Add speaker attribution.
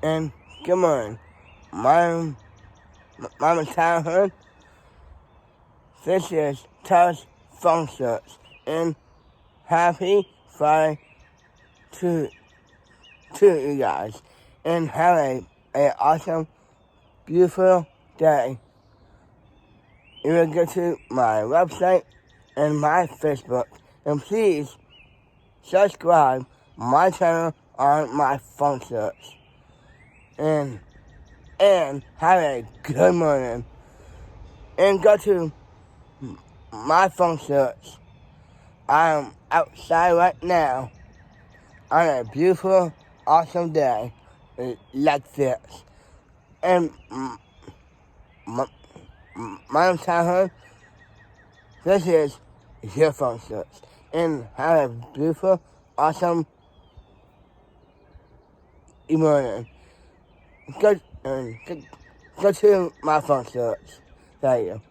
Speaker 1: and good morning. My childhood. This is Touch Functions, and happy Friday to you guys, and have a awesome, beautiful day. You will go to my website and my Facebook, and please subscribe my channel on my phone search. And have a good morning. And go to my phone search. I am outside right now on a beautiful, awesome day like this. And my childhood, this is your phone search. And have a beautiful, awesome morning. Go to my phone search. Thank you.